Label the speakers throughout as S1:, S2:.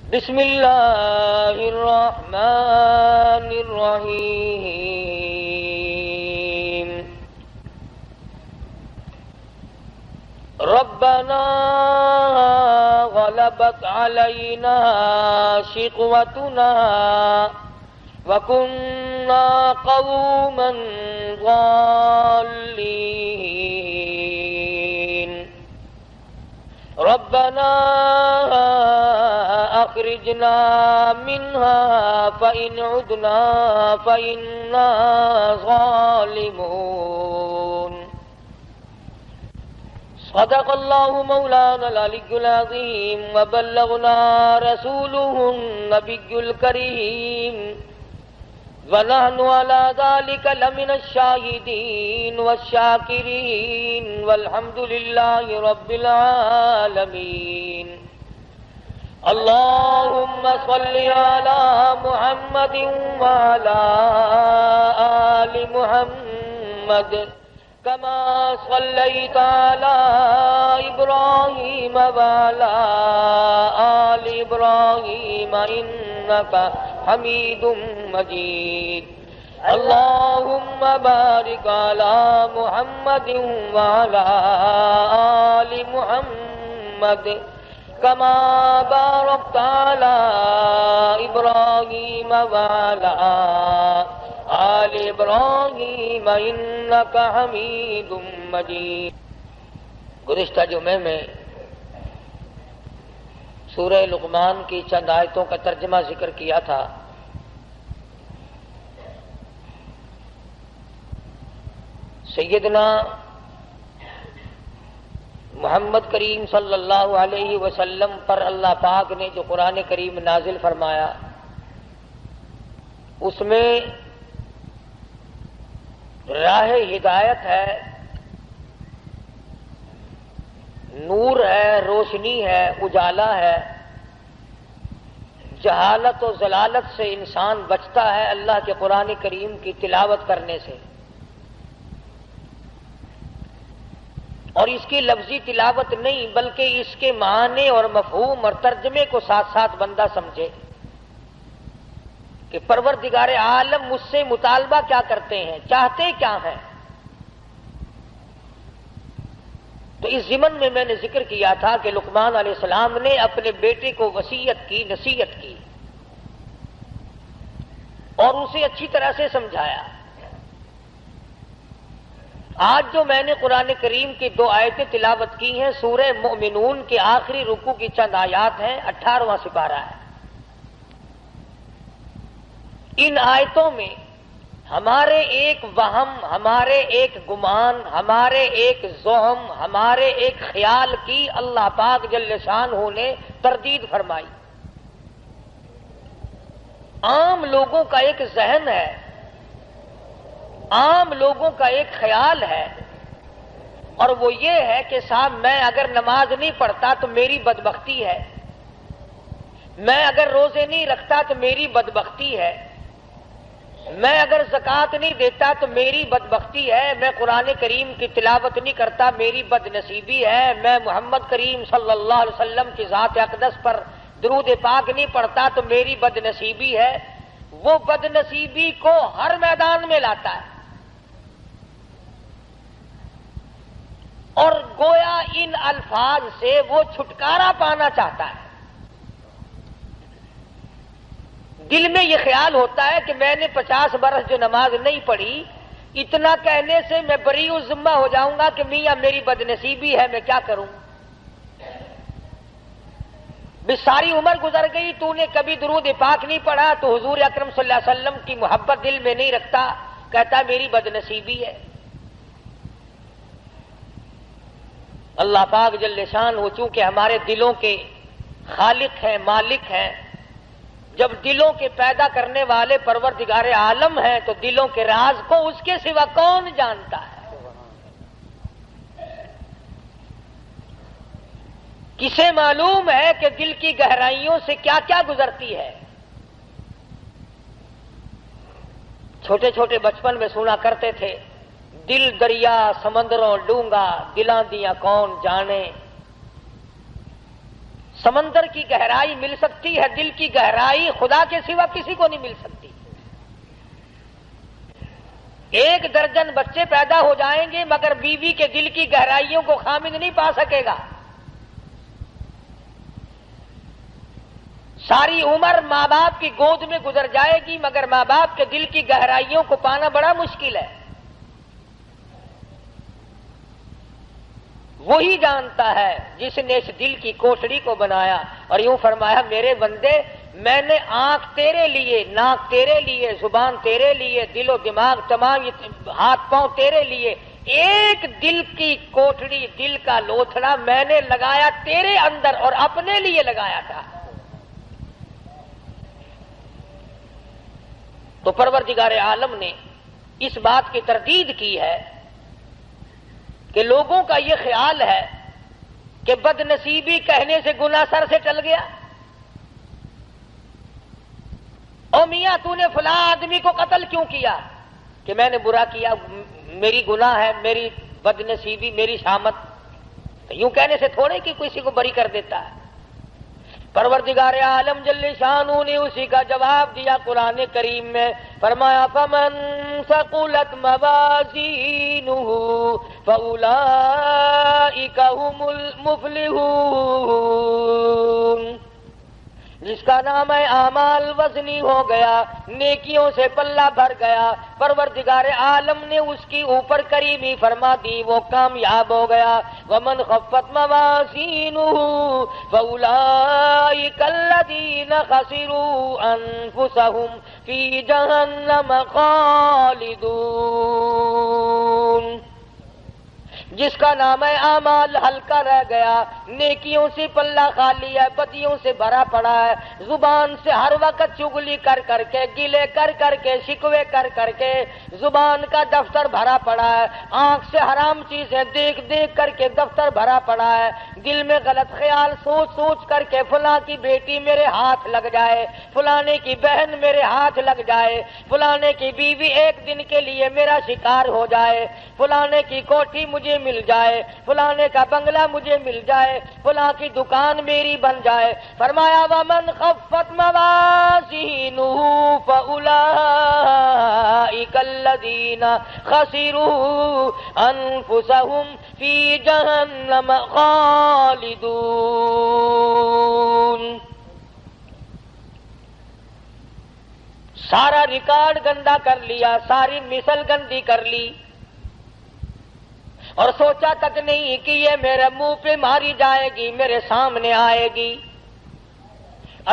S1: بسم اللہ الرحمن الرحیم ربنا غلبت علینا شقوتنا وَكُنَّا قَوْمًا ضَالِّينَ رَبَّنَا أَخْرِجْنَا مِنْهَا فَإِنْ عُدْنَا فَإِنَّا ظَالِمُونَ صدق اللہ مولانا العلی العظیم وبلغنا رسوله النبی الکریم ونحن على ذلك لمن الشاهدين والشاكرين والحمد لله رب العالمين اللهم صل على محمد وعلى آل محمد كما صليت على إبراهيم وعلى آل إبراهيم إنك حميد مجيد اللهم بارك على محمد وعلى آل محمد كما باركت على إبراهيم وعلى آل ابراہیم انک حمید مجید۔ گزشتہ جمعے میں سورہ لقمان کی چند آیتوں کا ترجمہ ذکر کیا تھا۔ سیدنا محمد کریم صلی اللہ علیہ وسلم پر اللہ پاک نے جو قرآن کریم نازل فرمایا اس میں راہ ہدایت ہے، نور ہے، روشنی ہے، اجالا ہے، جہالت و ضلالت سے انسان بچتا ہے اللہ کے قرآن کریم کی تلاوت کرنے سے، اور اس کی لفظی تلاوت نہیں بلکہ اس کے معنی اور مفہوم اور ترجمے کو ساتھ ساتھ بندہ سمجھے کہ پروردگار عالم مجھ سے مطالبہ کیا کرتے ہیں، چاہتے کیا ہیں۔ تو اس ضمن میں میں نے ذکر کیا تھا کہ لقمان علیہ السلام نے اپنے بیٹے کو وصیت کی، نصیحت کی اور اسے اچھی طرح سے سمجھایا۔ آج جو میں نے قرآن کریم کی 2 آیتیں تلاوت کی ہیں، سورہ مؤمنون کے آخری رکوع کی چند آیات ہیں، 18واں سپارہ ہے۔ ان آیتوں میں ہمارے ایک وہم، ہمارے ایک گمان، ہمارے ایک زعم، ہمارے ایک خیال کی اللہ پاک جل شانہ نے تردید فرمائی۔ عام لوگوں کا ایک ذہن ہے، عام لوگوں کا ایک خیال ہے، اور وہ یہ ہے کہ صاحب میں اگر نماز نہیں پڑھتا تو میری بدبختی ہے، میں اگر روزے نہیں رکھتا تو میری بدبختی ہے، میں اگر زکوٰۃ نہیں دیتا تو میری بدبختی ہے، میں قرآن کریم کی تلاوت نہیں کرتا میری بد نصیبی ہے، میں محمد کریم صلی اللہ علیہ وسلم کی ذات اقدس پر درود پاک نہیں پڑھتا تو میری بد نصیبی ہے۔ وہ بد نصیبی کو ہر میدان میں لاتا ہے، اور گویا ان الفاظ سے وہ چھٹکارا پانا چاہتا ہے۔ دل میں یہ خیال ہوتا ہے کہ میں نے 50 برس جو نماز نہیں پڑھی، اتنا کہنے سے میں بری الذمہ ہو جاؤں گا کہ میاں میری بد نصیبی ہے، میں کیا کروں؟ بھی ساری عمر گزر گئی، تو نے کبھی درود پاک نہیں پڑھا، تو حضور اکرم صلی اللہ علیہ وسلم کی محبت دل میں نہیں رکھتا، کہتا میری بد نصیبی ہے۔ اللہ پاک جل شانہ وہ چونکہ ہمارے دلوں کے خالق ہیں، مالک ہیں، جب دلوں کے پیدا کرنے والے پروردگار عالم ہیں تو دلوں کے راز کو اس کے سوا کون جانتا ہے؟ کسے معلوم ہے کہ دل کی گہرائیوں سے کیا کیا گزرتی ہے؟ چھوٹے چھوٹے بچپن میں سنا کرتے تھے، دل دریا سمندروں ڈونگا، دلاں دیاں کون جانے، سمندر کی گہرائی مل سکتی ہے، دل کی گہرائی خدا کے سوا کسی کو نہیں مل سکتی۔ 1 درجن بچے پیدا ہو جائیں گے مگر بیوی کے دل کی گہرائیوں کو خامد نہیں پا سکے گا۔ ساری عمر ماں باپ کی گود میں گزر جائے گی مگر ماں باپ کے دل کی گہرائیوں کو پانا بڑا مشکل ہے۔ وہی جانتا ہے جس نے اس دل کی کوٹڑی کو بنایا، اور یوں فرمایا میرے بندے میں نے آنکھ تیرے لیے، ناک تیرے لیے، زبان تیرے لیے، دل و دماغ تمام ہاتھ پاؤں تیرے لیے، ایک دل کی کوٹڑی، دل کا لوتھڑا میں نے لگایا تیرے اندر اور اپنے لیے لگایا تھا۔ تو پروردگار عالم نے اس بات کی تردید کی ہے کہ لوگوں کا یہ خیال ہے کہ بد نصیبی کہنے سے گناہ سر سے ٹل گیا۔ او میاں تو نے فلاں آدمی کو قتل کیوں کیا؟ کہ میں نے برا کیا، میری گناہ ہے، میری بد نصیبی، میری شامت۔ یوں کہنے سے تھوڑے کہ کسی کو بری کر دیتا ہے۔ پروردگار عالم جل شانہ نے اسی کا جواب دیا قرآن کریم میں، فرمایا فمن ثقلت موازینہ فاولئک هم المفلحون۔ جس کا نام ہے اعمال وزنی ہو گیا، نیکیوں سے پلہ بھر گیا، پروردگار عالم نے اس کی اوپر کریمی فرما دی، وہ کامیاب ہو گیا۔ ومن خفت موازینہ فاولئک الذین خسروا انفسهم فی جہنم خالدون۔ جس کا نام ہے اعمال ہلکا رہ گیا، نیکیوں سے پلہ خالی ہے، بدیوں سے بھرا پڑا ہے، زبان سے ہر وقت چغلی کر کر کے، گلے کر کر کے، شکوے کر کر کے زبان کا دفتر بھرا پڑا ہے، آنکھ سے حرام چیزیں دیکھ دیکھ کر کے دفتر بھرا پڑا ہے، دل میں غلط خیال سوچ سوچ کر کے فلاں کی بیٹی میرے ہاتھ لگ جائے، فلانے کی بہن میرے ہاتھ لگ جائے، فلانے کی بیوی ایک دن کے لیے میرا شکار ہو جائے، فلانے کی کوٹھی مجھے مل جائے، فلانے کا بنگلہ مجھے مل جائے، فلاں کی دکان میری بن جائے۔ فرمایا ومن خفت موازینہ فاولئک الذین خسروا انفسهم فی جہنم خالدون۔ سارا ریکارڈ گندا کر لیا، ساری مثل گندی کر لی، اور سوچا تک نہیں کہ یہ میرے منہ پہ ماری جائے گی، میرے سامنے آئے گی۔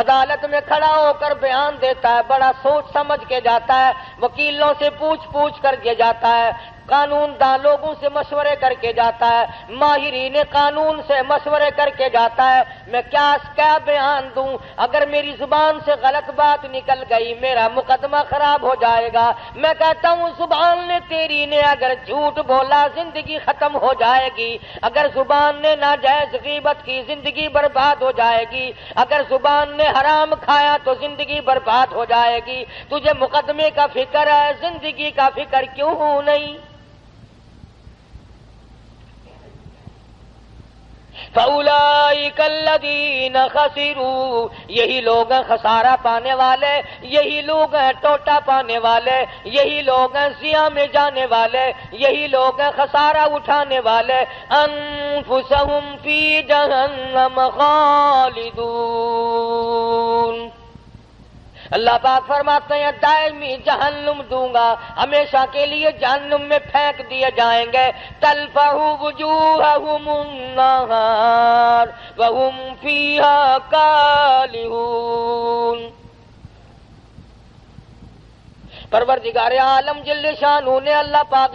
S1: عدالت میں کھڑا ہو کر بیان دیتا ہے، بڑا سوچ سمجھ کے جاتا ہے، وکیلوں سے پوچھ پوچھ کر کے جاتا ہے، قانون دان لوگوں سے مشورے کر کے جاتا ہے، ماہرین قانون سے مشورے کر کے جاتا ہے، میں کیا بیان دوں؟ اگر میری زبان سے غلط بات نکل گئی میرا مقدمہ خراب ہو جائے گا۔ میں کہتا ہوں زبان نے تیری نے اگر جھوٹ بولا زندگی ختم ہو جائے گی، اگر زبان نے ناجائز غیبت کی زندگی برباد ہو جائے گی، اگر زبان نے حرام کھایا تو زندگی برباد ہو جائے گی۔ تجھے مقدمے کا فکر ہے، زندگی کا فکر کیوں نہیں؟ فَأُولَئِكَ الَّذِينَ خَسِرُوا، یہی لوگ ہیں خسارہ پانے والے، یہی لوگ ہیں ٹوٹا پانے والے، یہی لوگ ہیں زیاں میں جانے والے، یہی لوگ ہیں خسارہ اٹھانے والے۔ أَنفُسَهُمْ فِي جَهَنَّمَ خَالِدُونَ۔ اللہ پاک فرماتے ہیں دائمی جہنم دوں گا، ہمیشہ کے لیے جہنم میں پھینک دیے جائیں گے۔ تلفح وجوہہم النار وہم فیہا کالہون۔ پروردگار عالم جل شانہ نے اللہ پاک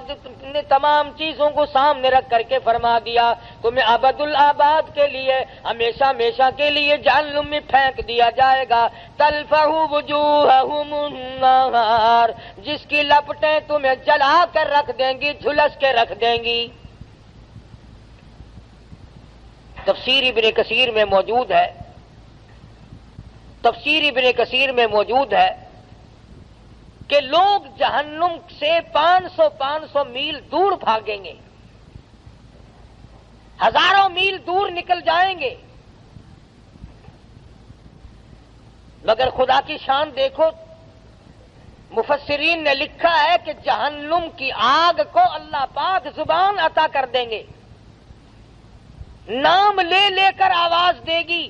S1: نے تمام چیزوں کو سامنے رکھ کر کے فرما دیا تمہیں ابد الآباد کے لیے ہمیشہ ہمیشہ کے لیے جہنم میں پھینک دیا جائے گا۔ تلفح وجوہہم النار، جس کی لپٹیں تمہیں جلا کر رکھ دیں گی، جھلس کے رکھ دیں گی۔ تفسیر ابن کثیر میں موجود ہے، تفسیر ابن کثیر میں موجود ہے کہ لوگ جہنم سے 500 میل دور بھاگیں گے، ہزاروں میل دور نکل جائیں گے، مگر خدا کی شان دیکھو، مفسرین نے لکھا ہے کہ جہنم کی آگ کو اللہ پاک زبان عطا کر دیں گے، نام لے لے کر آواز دے گی،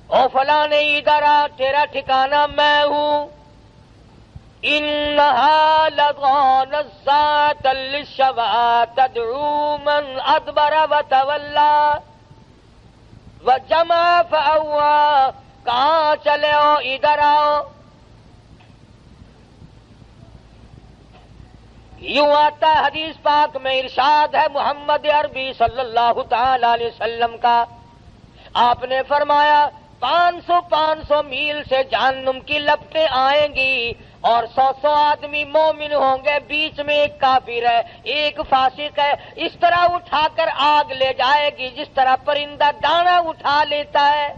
S1: او فلاں ادھر آ، تیرا ٹھکانہ میں ہوں، انہا لظی نزاعۃ للشویٰ تدعو من ادبر وتولی وجمع فاوعی، کہاں چلے ہو، ادھر آؤ۔ یوں آتا ہے حدیث پاک میں، ارشاد ہے محمد عربی صلی اللہ تعالی علیہ وسلم کا، آپ نے فرمایا 500 میل سے جہنم کی لپٹیں آئیں گی اور 100 آدمی مومن ہوں گے، بیچ میں ایک کافر ہے، ایک فاسق ہے، اس طرح اٹھا کر آگ لے جائے گی جس طرح پرندہ دانا اٹھا لیتا ہے۔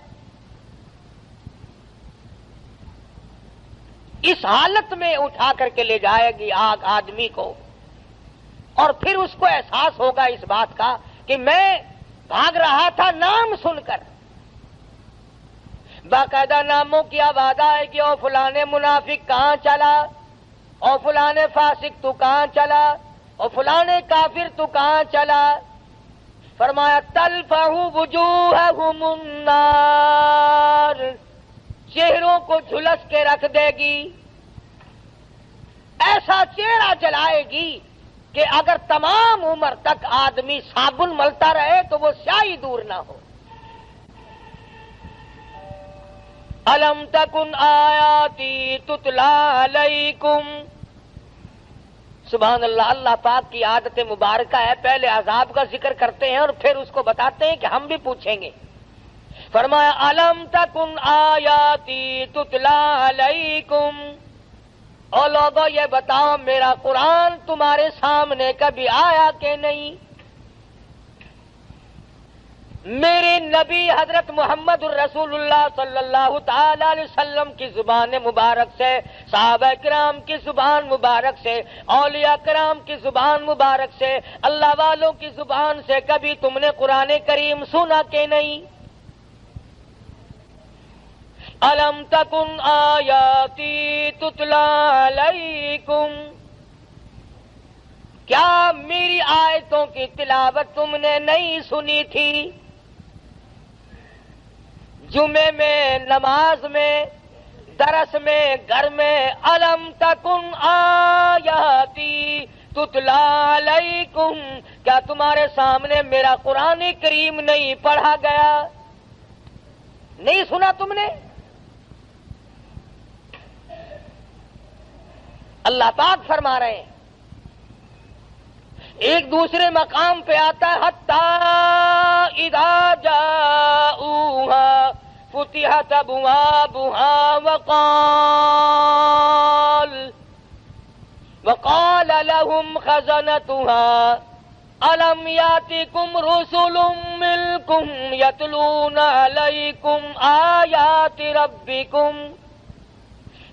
S1: اس حالت میں اٹھا کر کے لے جائے گی آگ آدمی کو، اور پھر اس کو احساس ہوگا اس بات کا کہ میں بھاگ رہا تھا نام سن کر، باقاعدہ ناموں کی آواز آئے گی، او فلانے منافق کہاں چلا، او فلانے فاسق تو کہاں چلا، او فلانے کافر تو کہاں چلا۔ فرمایا تلفح وجوہہم النار، چہروں کو جھلس کے رکھ دے گی، ایسا چہرہ جلائے گی کہ اگر تمام عمر تک آدمی صابن ملتا رہے تو وہ سیاہی دور نہ ہو۔ الم تکن آیاتی تتلی علیکم، سبحان اللہ، اللہ پاک کی عادت مبارکہ ہے، پہلے عذاب کا ذکر کرتے ہیں اور پھر اس کو بتاتے ہیں کہ ہم بھی پوچھیں گے۔ فرمایا الم تکن آیاتی تتلی علیکم، او لوگو یہ بتاؤ میرا قرآن تمہارے سامنے کبھی آیا کہ نہیں؟ میرے نبی حضرت محمد الرسول اللہ صلی اللہ تعالی علیہ وسلم کی زبان مبارک سے، صحابہ کرام کی زبان مبارک سے، اولیاء کرام کی زبان مبارک سے، اللہ والوں کی زبان سے کبھی تم نے قرآن کریم سنا کہ نہیں؟ الم تکن آیاتی تتلی علیکم، کیا میری آیتوں کی تلاوت تم نے نہیں سنی تھی؟ جمعے میں، نماز میں، درس میں، گھر میں، الم تکن آیاتی تتلی علیکم، کیا تمہارے سامنے میرا قرآن کریم نہیں پڑھا گیا؟ نہیں سنا تم نے؟ اللہ پاک فرما رہے ہیں، ایک دوسرے مقام پہ آتا ہے حتی اذا جاؤوہا فتحت ابوابها وقال لهم خزنتها الم یاتکم رسل منکم یتلون علیکم آیات ربکم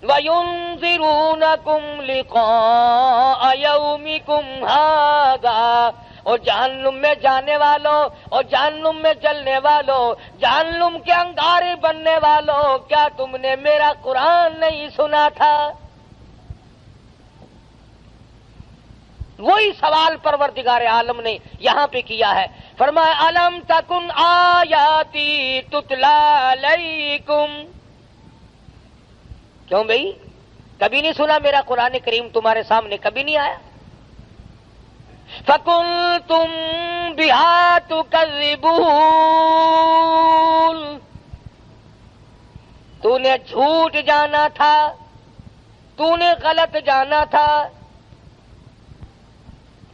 S1: وَيُنذِرُونَكُمْ لِقَاءَ يَوْمِكُمْ هَذَا، اور جہنم میں جانے والوں اور جہنم میں جلنے والوں، جہنم کے انگارے بننے والوں، کیا تم نے میرا قرآن نہیں سنا تھا؟ وہی سوال پروردگار عالم نے یہاں پہ کیا ہے، فرمایا الم تکن آیاتی تتلی علیکم، کیوں بھئی کبھی نہیں سنا میرا قرآن کریم تمہارے سامنے کبھی نہیں آیا؟ فَكُنْتُمْ بِهَا تُكَذِّبُونَ، تو نے جھوٹ جانا تھا، تو نے غلط جانا تھا،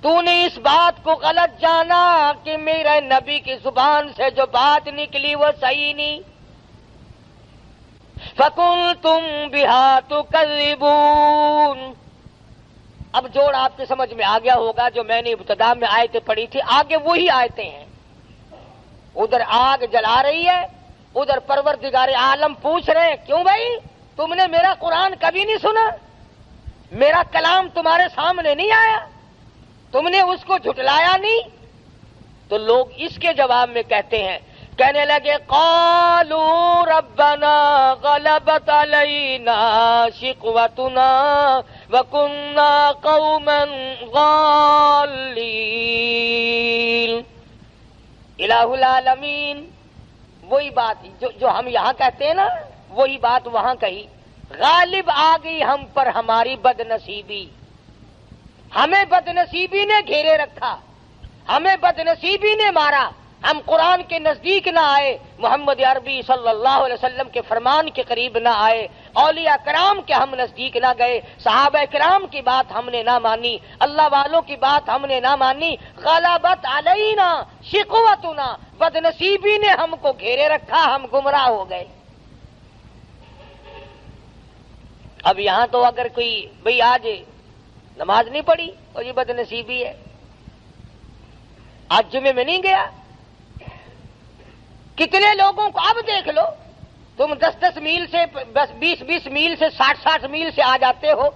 S1: تو نے اس بات کو غلط جانا کہ میرے نبی کی زبان سے جو بات نکلی وہ صحیح نہیں۔ فَكُنْتُمْ بِهَا تُكَذِّبُونَ، اب جوڑ آپ کی سمجھ میں آ گیا ہوگا، جو میں نے ابتدا میں آیتیں پڑھی تھی آگے وہی آیتیں ہیں، ادھر آگ جلا رہی ہے، ادھر پروردگار عالم پوچھ رہے ہیں کیوں بھائی تم نے میرا قرآن کبھی نہیں سنا، میرا کلام تمہارے سامنے نہیں آیا، تم نے اس کو جھٹلایا نہیں؟ تو لوگ اس کے جواب میں کہتے ہیں، کہنے لگے قالوا ربنا غلبت علینا شقوتنا وکنا قوما غالین۔ الہ العالمین، وہی بات جو ہم یہاں کہتے ہیں نا، وہی بات وہاں کہی۔ غالب آ گئی ہم پر ہماری بد نصیبی، ہمیں بد نصیبی نے گھیرے رکھا، ہمیں بد نصیبی نے مارا، ہم قرآن کے نزدیک نہ آئے، محمد عربی صلی اللہ علیہ وسلم کے فرمان کے قریب نہ آئے، اولیاء کرام کے ہم نزدیک نہ گئے، صحابہ کرام کی بات ہم نے نہ مانی، اللہ والوں کی بات ہم نے نہ مانی۔ غلبت علینا شقوتنا، بد نصیبی نے ہم کو گھیرے رکھا، ہم گمراہ ہو گئے۔ اب یہاں تو اگر کوئی بھئی آج نماز نہیں پڑھی اور یہ بد نصیبی ہے، آج جمعے میں نہیں گیا، کتنے لوگوں کو اب دیکھ لو، تم 10 میل سے 20 میل سے 60 میل سے آ جاتے ہو،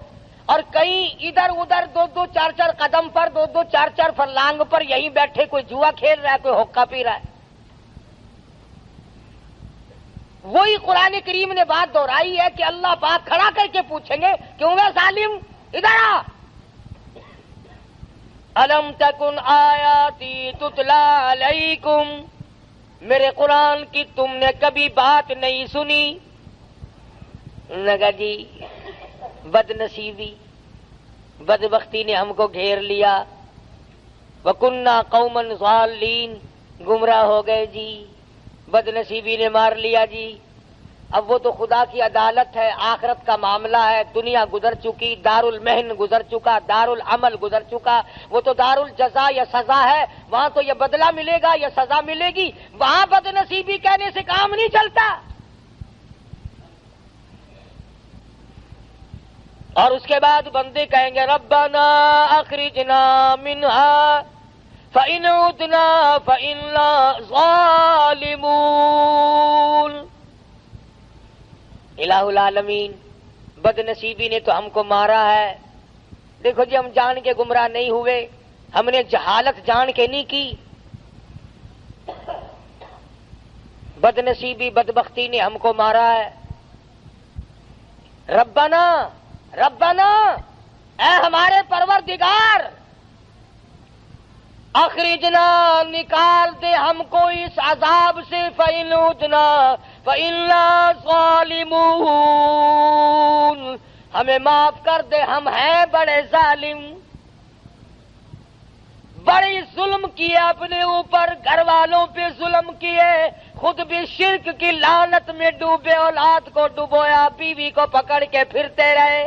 S1: اور کہیں ادھر ادھر 2 4 قدم پر 2 4 فرلانگ پر یہیں بیٹھے کوئی جوا کھیل رہا ہے، کوئی حقہ پی رہا ہے۔ وہی قرآن کریم نے بات دہرائی ہے کہ اللہ پاک کھڑا کر کے پوچھیں گے، کیوں ہے ظالم، ادھر آ۔ الم تکن آیاتی تتلی علیکم، میرے قرآن کی تم نے کبھی بات نہیں سنی؟ لگا جی بد نصیبی، بدبختی نے ہم کو گھیر لیا، وَكُنَّا قَوْمًا ضَالِّينَ، گمراہ ہو گئے جی، بد نصیبی نے مار لیا جی۔ اب وہ تو خدا کی عدالت ہے، آخرت کا معاملہ ہے، دنیا گزر چکی، دار المحن گزر چکا، دار العمل گزر چکا، وہ تو دار الجزا یا سزا ہے، وہاں تو یہ بدلہ ملے گا یا سزا ملے گی، وہاں بد نصیبی کہنے سے کام نہیں چلتا۔ اور اس کے بعد بندے کہیں گے ربنا اخرجنا منہا فإن عدنا فإنا ظالمون۔ الہ العالمین، بد نصیبی نے تو ہم کو مارا ہے۔ دیکھو جی، ہم جان کے گمراہ نہیں ہوئے، ہم نے جہالت جان کے نہیں کی، بد نصیبی بدبختی نے ہم کو مارا ہے۔ ربنا ربنا، اے ہمارے پروردگار، اخرجنا، نکال دے ہم کو اس عذاب سے، فإن عدنا فإنا ظالمون، ہمیں معاف کر دے، ہم ہیں بڑے ظالم، بڑے ظلم کیے اپنے اوپر، گھر والوں پہ ظلم کیے، خود بھی شرک کی لعنت میں ڈوبے، اولاد کو ڈبویا، بیوی کو پکڑ کے پھرتے رہے۔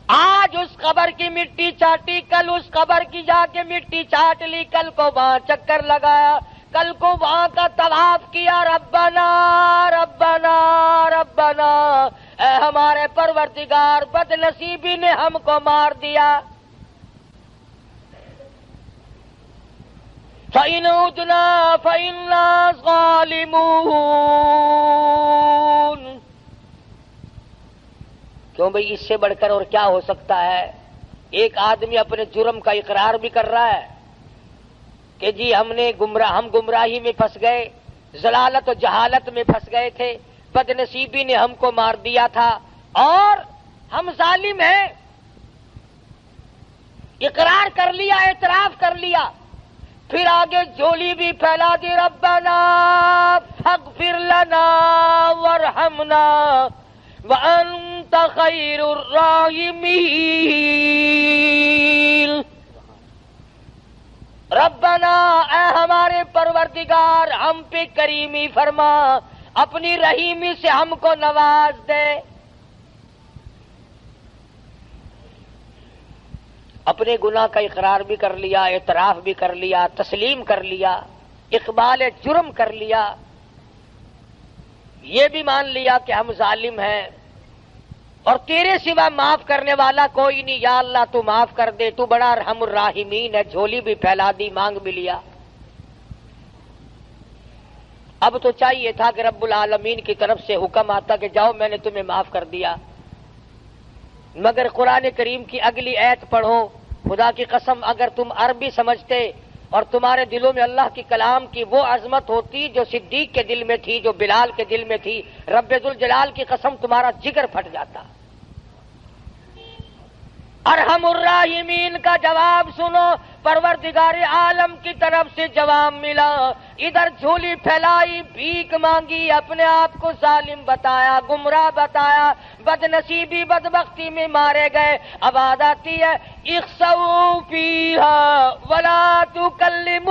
S1: آج اس قبر کی مٹی چاٹی، کل اس قبر کی جا کے مٹی چاٹ لی، کل کو وہاں چکر لگایا، کل کو وہاں کا طواف کیا۔ ربنا ربنا ربنا، اے ہمارے پروردگار، بد نصیبی نے ہم کو مار دیا۔ فإن عدنا فإنا ظالمون۔ کیوں بھئی، اس سے بڑھ کر اور کیا ہو سکتا ہے؟ ایک آدمی اپنے جرم کا اقرار بھی کر رہا ہے کہ جی ہم گمراہی میں پھنس گئے، ضلالت و جہالت میں پھنس گئے تھے، بد نصیبی نے ہم کو مار دیا تھا اور ہم ظالم ہیں۔ اقرار کر لیا، اعتراف کر لیا، پھر آگے جھولی بھی پھیلا دی، ربنا فاغفر لنا وارحمنا وانت خیر الراحمین۔ ربنا، اے ہمارے پروردگار، ہم پہ کریمی فرما، اپنی رحیمی سے ہم کو نواز دے۔ اپنے گناہ کا اقرار بھی کر لیا، اعتراف بھی کر لیا، تسلیم کر لیا، اقبال جرم کر لیا، یہ بھی مان لیا کہ ہم ظالم ہیں اور تیرے سوا معاف کرنے والا کوئی نہیں، یا اللہ تو معاف کر دے، تو بڑا ارحم الراحمین ہے۔ جھولی بھی پھیلا دی، مانگ بھی لیا۔ اب تو چاہیے تھا کہ رب العالمین کی طرف سے حکم آتا کہ جاؤ میں نے تمہیں معاف کر دیا، مگر قرآن کریم کی اگلی آیت پڑھو، خدا کی قسم اگر تم عربی سمجھتے اور تمہارے دلوں میں اللہ کی کلام کی وہ عظمت ہوتی جو صدیق کے دل میں تھی، جو بلال کے دل میں تھی، رب ذوالجلال کی قسم تمہارا جگر پھٹ جاتا۔ ارحم الراحمین کا جواب سنو، پروردگار عالم کی طرف سے جواب ملا۔ ادھر جھولی پھیلائی، بھیک مانگی، اپنے آپ کو ظالم بتایا، گمراہ بتایا، بد نصیبی بدبختی میں مارے گئے۔ آواز آتی ہے اخسؤوا فیہا ولا تکلمون۔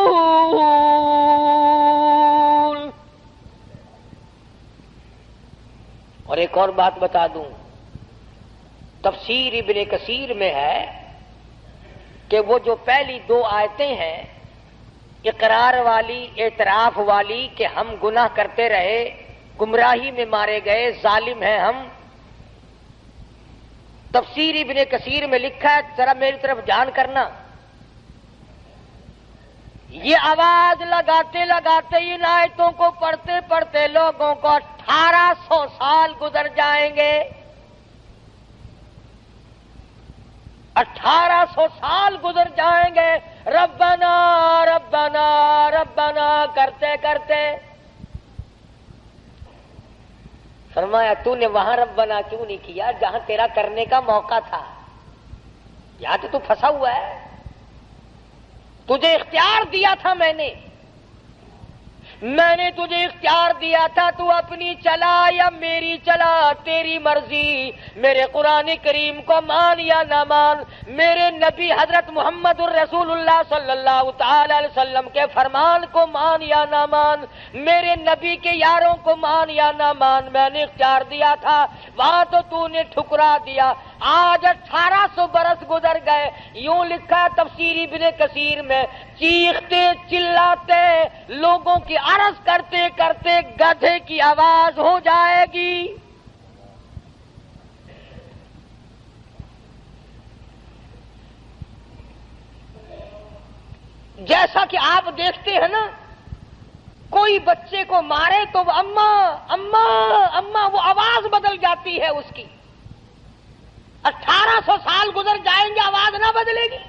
S1: اور ایک اور بات بتا دوں، تفسیر ابن کثیر میں ہے کہ وہ جو پہلی دو آیتیں ہیں اقرار والی، اعتراف والی کہ ہم گناہ کرتے رہے، گمراہی میں مارے گئے، ظالم ہیں ہم، تفسیر ابن کثیر میں لکھا ہے، ذرا میری طرف دھیان کرنا، یہ آواز لگاتے لگاتے ان آیتوں کو پڑھتے پڑھتے لوگوں کو 1800 سال گزر جائیں گے۔ 1800 سال گزر جائیں گے ربنا ربنا ربنا کرتے کرتے۔ فرمایا تو نے وہاں ربنا کیوں نہیں کیا جہاں تیرا کرنے کا موقع تھا؟ یہاں تو پھنسا ہوا ہے، تجھے اختیار دیا تھا میں نے تجھے اختیار دیا تھا، تو اپنی چلا یا میری چلا، تیری مرضی، میرے قرآن کریم کو مان یا نہ مان، میرے نبی حضرت محمد الرسول اللہ صلی اللہ تعالی علیہ وسلم کے فرمان کو مان یا نہ مان، میرے نبی کے یاروں کو مان یا نہ مان، میں نے اختیار دیا تھا، وہاں تو نے ٹھکرا دیا۔ آج 1800 برس گزر گئے، یوں لکھا ہے تفسیر ابن کثیر میں، چیختے چلاتے لوگوں کی عرض کرتے کرتے گدھے کی آواز ہو جائے گی۔ جیسا کہ آپ دیکھتے ہیں نا، کوئی بچے کو مارے تو وہ اماں اماں اماں، وہ آواز بدل جاتی ہے اس کی۔ 1800 سال گزر جائیں گے، آواز نہ بدلے گی۔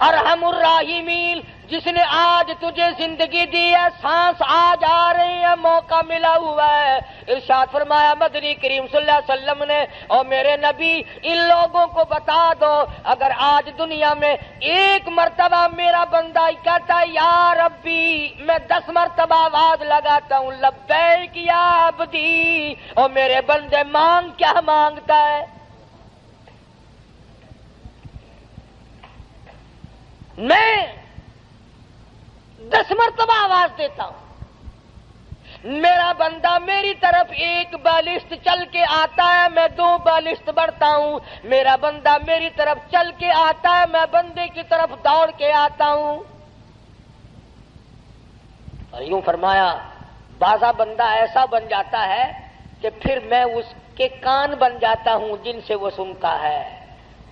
S1: ارحم الراحمین، جس نے آج تجھے زندگی دی ہے، سانس آج آ رہی ہے، موقع ملا ہوا ہے، ارشاد فرمایا مدنی کریم صلی اللہ علیہ وسلم نے، اور میرے نبی ان لوگوں کو بتا دو، اگر آج دنیا میں ایک مرتبہ میرا بندہ کہتا ہے یا ربی، میں 10 مرتبہ آواز لگاتا ہوں لبیک یا عبدی، اور میرے بندے مانگ کیا مانگتا ہے؟ میں 10 مرتبہ آواز دیتا ہوں، میرا بندہ میری طرف 1 بالشت چل کے آتا ہے، میں 2 بالشت بڑھتا ہوں، میرا بندہ میری طرف چل کے آتا ہے، میں بندے کی طرف دوڑ کے آتا ہوں۔ اور یوں فرمایا بازا بندہ ایسا بن جاتا ہے کہ پھر میں اس کے کان بن جاتا ہوں جن سے وہ سنتا ہے،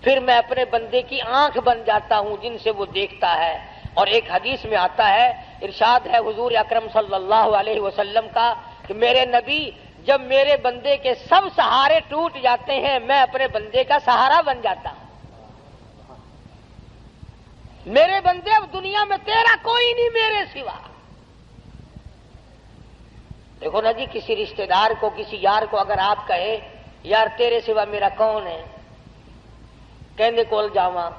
S1: پھر میں اپنے بندے کی آنکھ بن جاتا ہوں جن سے وہ دیکھتا ہے۔ اور ایک حدیث میں آتا ہے، ارشاد ہے حضور اکرم صلی اللہ علیہ وسلم کا کہ میرے نبی جب میرے بندے کے سب سہارے ٹوٹ جاتے ہیں، میں اپنے بندے کا سہارا بن جاتا ہوں۔ میرے بندے اب دنیا میں تیرا کوئی نہیں میرے سوا۔ دیکھو نا جی، کسی رشتہ دار کو، کسی یار کو اگر آپ کہے یار تیرے سوا میرا کون ہے، کہنے کول جاواں،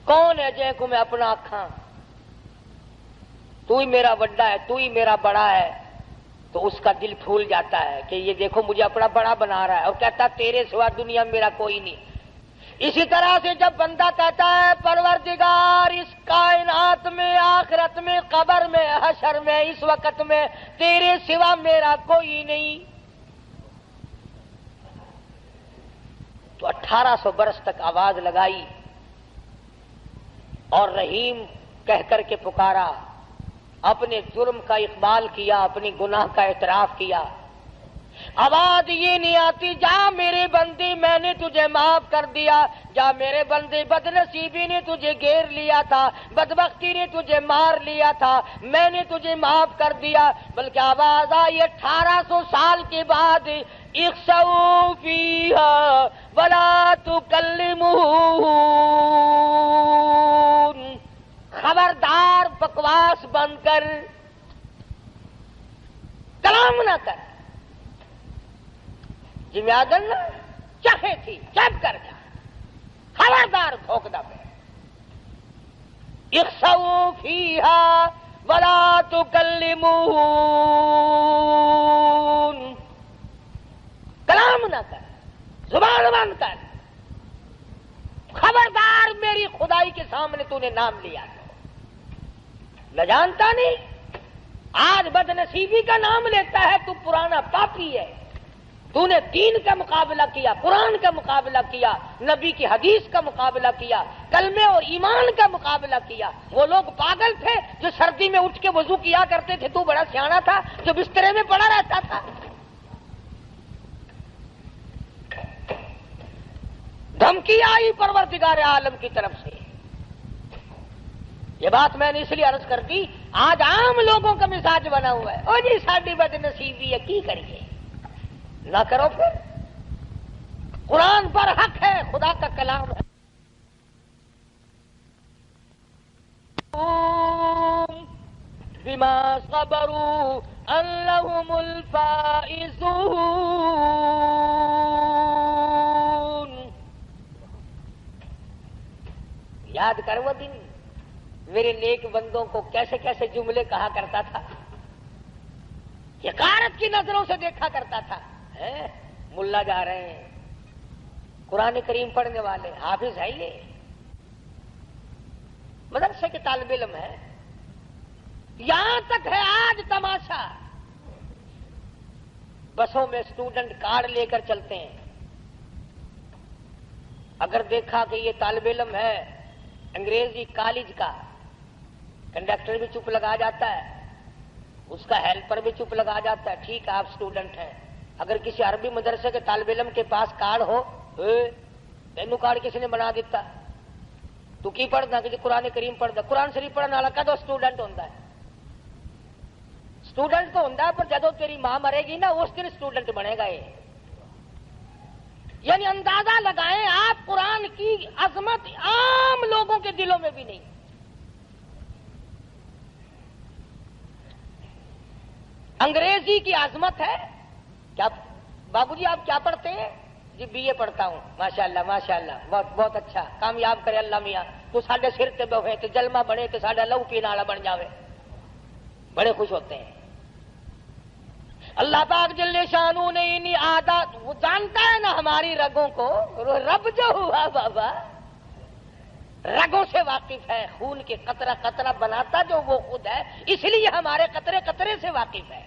S1: کون ہے جے کو میں اپنا آکھاں، تو ہی میرا بڑا ہے، تو ہی میرا بڑا ہے، تو اس کا دل پھول جاتا ہے کہ یہ دیکھو مجھے اپنا بڑا بنا رہا ہے، اور کہتا تیرے سوا دنیا میرا کوئی نہیں۔ اسی طرح سے جب بندہ کہتا ہے پروردگار اس کائنات میں، آخرت میں، قبر میں، حشر میں، اس وقت میں تیرے سوا میرا کوئی نہیں، تو 1800 برس تک آواز لگائی اور رحیم کہہ کر کے پکارا، اپنے جرم کا اقبال کیا، اپنی گناہ کا اعتراف کیا۔ آواز یہ نہیں آتی جا میرے بندے میں نے تجھے معاف کر دیا، جا میرے بندے بد نصیبی نے تجھے گھیر لیا تھا، بدبختی نے تجھے مار لیا تھا، میں نے تجھے معاف کر دیا، بلکہ آواز آئی 1800 سال کے بعد اخسؤوا فیہا ولا تکلمون، خبردار بکواس بند کر، کلام نہ کر، جی آدن نا چکھے تھی چپ کر جا، خبردار بھوک دا پہ، اخسؤوا فیہا ولا تکلمون، کلام نہ کر، زبان بند کر، خبردار میری خدائی کے سامنے تو نے نام لیا، نہ جانتا نہیں آج بد نصیبی کا نام لیتا ہے، تو پرانا پاپی ہے، تو نے دین کا مقابلہ کیا، قرآن کا مقابلہ کیا، نبی کی حدیث کا مقابلہ کیا، کلمے اور ایمان کا مقابلہ کیا۔ وہ لوگ پاگل تھے جو سردی میں اٹھ کے وضو کیا کرتے تھے، تو بڑا سیاںا تھا جو بسترے میں پڑا رہتا تھا۔ دھمکی آئی پروردگار عالم کی طرف سے۔ یہ بات میں نے اس لیے عرض کر دی، آج عام لوگوں کا مزاج بنا ہوا ہے، او جی ساڈی بد نصیبی ہے کی کریے، نہ کرو پھر، قرآن پر حق ہے، خدا کا کلام ہے۔ بما صبروا انہم الفائزون، یاد کر وہ دن میرے نیک بندوں کو کیسے کیسے جملے کہا کرتا تھا، حقارت کی نظروں سے دیکھا کرتا تھا۔ ملا جا رہے ہیں، قرآن کریم پڑھنے والے، حافظ ہے یہ، مدرسے کے طالب علم ہے، یہاں تک ہے آج تماشا، بسوں میں اسٹوڈنٹ کارڈ لے کر چلتے ہیں، اگر دیکھا کہ یہ طالب علم ہے انگریزی کالج کا، کنڈکٹر بھی چپ لگا جاتا ہے، اس کا ہیلپر بھی چپ لگا جاتا ہے، ٹھیک ہے آپ اسٹوڈنٹ ہیں۔ اگر کسی عربی مدرسے کے طالب علم کے پاس کارڈ ہو، تینوں کارڈ کسی نے بنا دیتا، تو کی پڑھنا کہ قرآن کریم پڑھتا، قرآن شریف پڑھنے والا کدو اسٹوڈنٹ ہوتا ہے، اسٹوڈنٹ تو ہوتا ہے پر جدو تیری ماں مرے گی نا اس دن اسٹوڈنٹ بنے گا۔ یہ یعنی اندازہ لگائیں آپ قرآن کی عظمت عام لوگوں کے دلوں میں بھی نہیں۔ انگریزی کی عظمت ہے کیا؟ بابو جی آپ کیا پڑھتے ہیں؟ جی بی اے پڑھتا ہوں، ماشاءاللہ ماشاءاللہ، بہت بہت اچھا، کامیاب کرے اللہ میاں، تو ساڈے سر تے بہے تے جلمہ بنے تے ساڈا لہو پینے والا بن جاوے، بڑے خوش ہوتے ہیں۔ اللہ پاک جل شانو نے انہی عادات، وہ جانتا ہے نا ہماری رگوں کو، رب جو ہوا بابا رگوں سے واقف ہے، خون کے قطرہ قطرہ بناتا جو وہ خود ہے، اس لیے ہمارے قطرے قطرے سے واقف ہے۔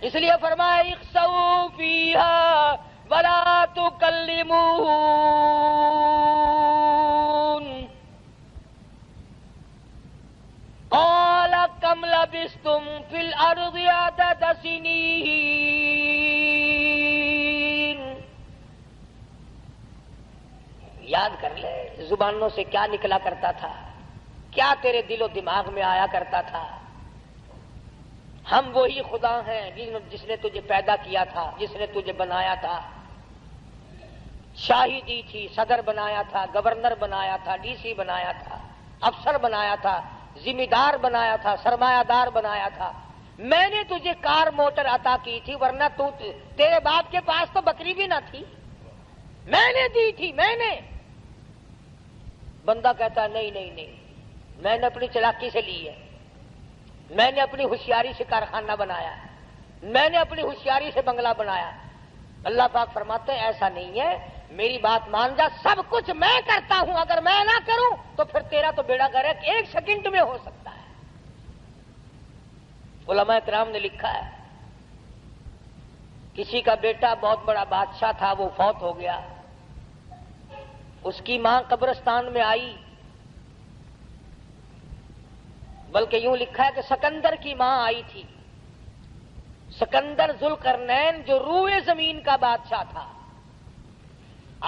S1: اس لیے فرمایا اخسؤوا فیہا ولا تکلمون، قال کم لبثتم فی الارض عدد سنین، یاد کر لے زبانوں سے کیا نکلا کرتا تھا، کیا تیرے دل و دماغ میں آیا کرتا تھا۔ ہم وہی خدا ہیں جس نے تجھے پیدا کیا تھا، جس نے تجھے بنایا تھا، شاہی دی تھی، صدر بنایا تھا، گورنر بنایا تھا، ڈی سی بنایا تھا، افسر بنایا تھا، ذمہ دار بنایا تھا، سرمایہ دار بنایا تھا۔ میں نے تجھے کار موٹر عطا کی تھی، ورنہ تیرے باپ کے پاس تو بکری بھی نہ تھی، میں نے دی تھی، میں نے۔ بندہ کہتا ہے نہیں نہیں نہیں، میں نے اپنی چلاکی سے لی ہے، میں نے اپنی ہوشیاری سے کارخانہ بنایا، میں نے اپنی ہوشیاری سے بنگلہ بنایا۔ اللہ پاک فرماتے ہیں ایسا نہیں ہے، میری بات مان جا، سب کچھ میں کرتا ہوں، اگر میں نہ کروں تو پھر تیرا تو بیڑا غرق ایک سیکنڈ میں ہو سکتا ہے۔ علماء کرام نے لکھا ہے کسی کا بیٹا بہت بڑا بادشاہ تھا، وہ فوت ہو گیا، اس کی ماں قبرستان میں آئی، بلکہ یوں لکھا ہے کہ سکندر کی ماں آئی تھی، سکندر ذوالقرنین جو روئے زمین کا بادشاہ تھا.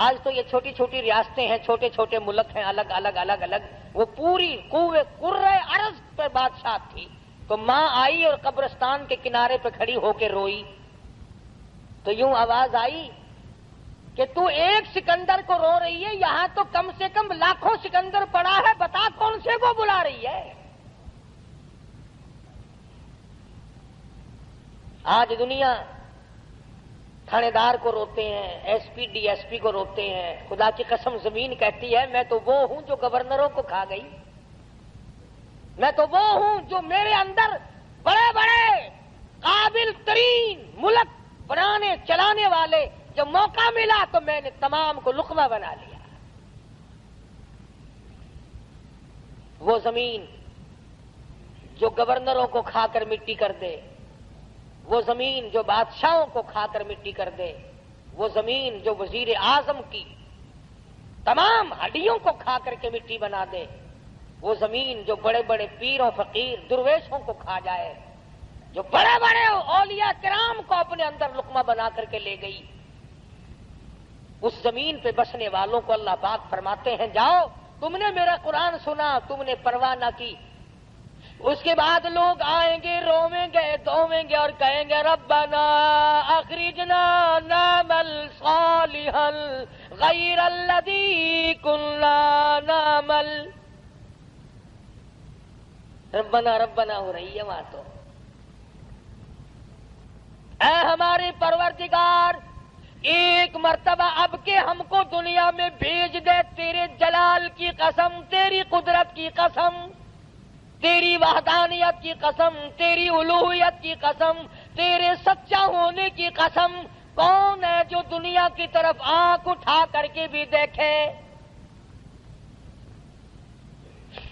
S1: آج تو یہ چھوٹی چھوٹی ریاستیں ہیں، چھوٹے چھوٹے ملک ہیں، الگ الگ الگ الگ. وہ پوری کرۂ ارض پر بادشاہ تھی. تو ماں آئی اور قبرستان کے کنارے پہ کھڑی ہو کے روئی تو یوں آواز آئی کہ تو ایک سکندر کو رو رہی ہے، یہاں تو کم سے کم لاکھوں سکندر پڑا ہے، بتا کون سے کو بلا رہی ہے. آج دنیا تھانے دار کو روتے ہیں، S P D S P کو روتے ہیں. خدا کی قسم زمین کہتی ہے میں تو وہ ہوں جو گورنروں کو کھا گئی. میں تو وہ ہوں جو میرے اندر بڑے بڑے قابل ترین ملک بنانے چلانے والے، جب موقع ملا تو میں نے تمام کو لقمہ بنا لیا. وہ زمین جو گورنروں کو کھا کر مٹی کر دے، وہ زمین جو بادشاہوں کو کھا کر مٹی کر دے، وہ زمین جو وزیر اعظم کی تمام ہڈیوں کو کھا کر کے مٹی بنا دے، وہ زمین جو بڑے بڑے پیروں فقیر درویشوں کو کھا جائے، جو بڑے بڑے اولیاء کرام کو اپنے اندر لقمہ بنا کر کے لے گئی، اس زمین پہ بسنے والوں کو اللہ پاک فرماتے ہیں جاؤ تم نے میرا قرآن سنا، تم نے پرواہ نہ کی. اس کے بعد لوگ آئیں گے، رویں گے، دھویں گے اور کہیں گے ربنا اخرجنا نعمل صالحا غیر الذی کنا نعمل. ربنا ربنا ہو رہی ہے وہاں تو. اے ہمارے پروردگار ایک مرتبہ اب کے ہم کو دنیا میں بھیج دے، تیرے جلال کی قسم، تیری قدرت کی قسم، تیری وحدانیت کی قسم، تیری الوہیت کی قسم، تیرے سچا ہونے کی قسم. کون ہے جو دنیا کی طرف آنکھ اٹھا کر کے بھی دیکھے؟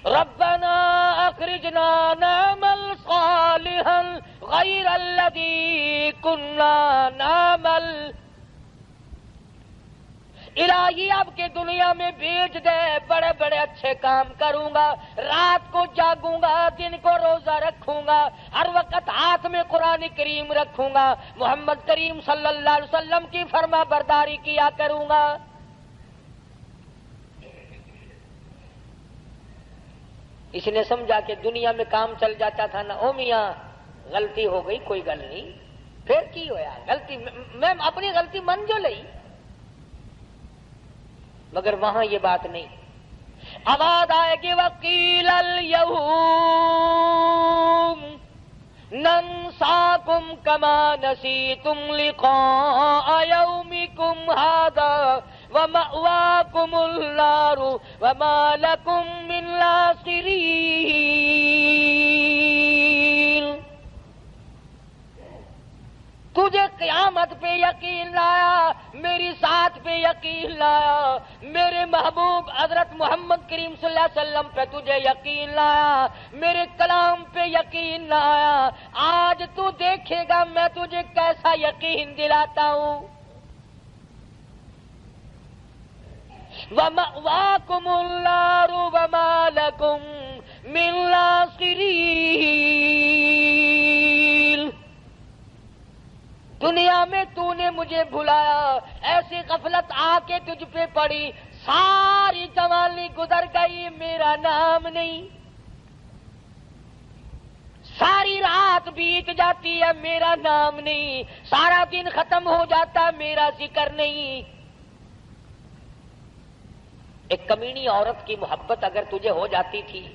S1: ربنا اخرجنا نعمل صالحا غیر الذی کنا نعمل. الہی اب کے دنیا میں بھیج دے، بڑے بڑے اچھے کام کروں گا، رات کو جاگوں گا، دن کو روزہ رکھوں گا، ہر وقت ہاتھ میں قرآن کریم رکھوں گا، محمد کریم صلی اللہ علیہ وسلم کی فرما برداری کیا کروں گا. اس نے سمجھا کہ دنیا میں کام چل جاتا تھا نا، او میاں غلطی ہو گئی کوئی گل نہیں، پھر کی ہویا غلطی میں اپنی غلطی من جو لئی. مگر وہاں یہ بات نہیں. آواز آئے گی وقیل الیوم ننساکم کما نسیتم لقاء یومکم ھذا ومأواکم النار وما لکم من ناصرین. تجھے قیامت پہ یقین لایا، میری ذات پہ یقین لایا، میرے محبوب حضرت محمد کریم صلی اللہ علیہ وسلم پہ تجھے یقین لایا، میرے کلام پہ یقین لایا. آج تو دیکھے گا میں تجھے کیسا یقین دلاتا ہوں. وَمَأْوَاكُمُ النَّارُ وَمَا لَكُم مِّن ناصرین. دنیا میں تو نے مجھے بھلایا، ایسی غفلت آ کے تجھ پہ پڑی، ساری جوانی گزر گئی، میرا نام نہیں. ساری رات بیت جاتی ہے، میرا نام نہیں. سارا دن ختم ہو جاتا، میرا ذکر نہیں. ایک کمینی عورت کی محبت اگر تجھے ہو جاتی تھی،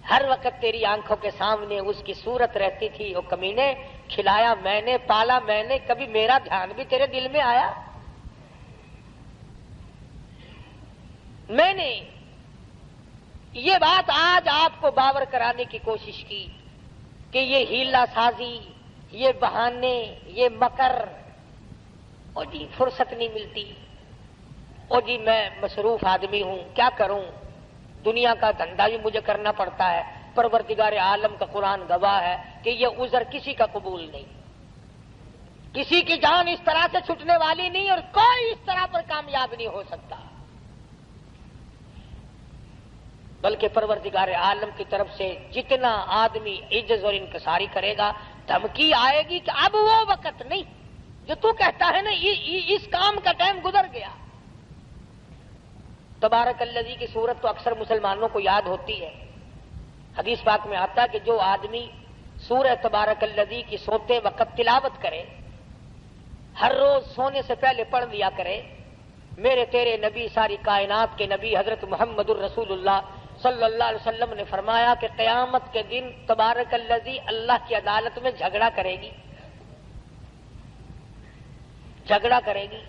S1: ہر وقت تیری آنکھوں کے سامنے اس کی صورت رہتی تھی، وہ کمینے کھلایا میں نے، پالا میں نے، کبھی میرا دھیان بھی تیرے دل میں آیا؟ میں نے یہ بات آج آپ کو باور کرانے کی کوشش کی کہ یہ ہیلا سازی، یہ بہانے، یہ مکر، او جی فرصت نہیں ملتی، او جی میں مصروف آدمی ہوں، کیا کروں، دنیا کا دھندا بھی مجھے کرنا پڑتا ہے. پروردگار عالم کا قرآن گواہ ہے کہ یہ عذر کسی کا قبول نہیں. کسی کی جان اس طرح سے چھٹنے والی نہیں اور کوئی اس طرح پر کامیاب نہیں ہو سکتا. بلکہ پروردگار عالم کی طرف سے جتنا آدمی عجز اور انکساری کرے گا، دھمکی آئے گی کہ اب وہ وقت نہیں جو تو کہتا ہے نا اس کام کا ٹائم گزر گیا۔ تبارک الذی کی صورت تو اکثر مسلمانوں کو یاد ہوتی ہے۔ حدیث پاک میں آتا ہے کہ جو آدمی سورہ تبارک الذی کی سوتے وقت تلاوت کرے، ہر روز سونے سے پہلے پڑھ لیا کرے، میرے تیرے نبی، ساری کائنات کے نبی حضرت محمد الرسول اللہ صلی اللہ علیہ وسلم نے فرمایا کہ قیامت کے دن تبارک الذی اللہ کی عدالت میں جھگڑا کرے گی، جھگڑا کرے گی،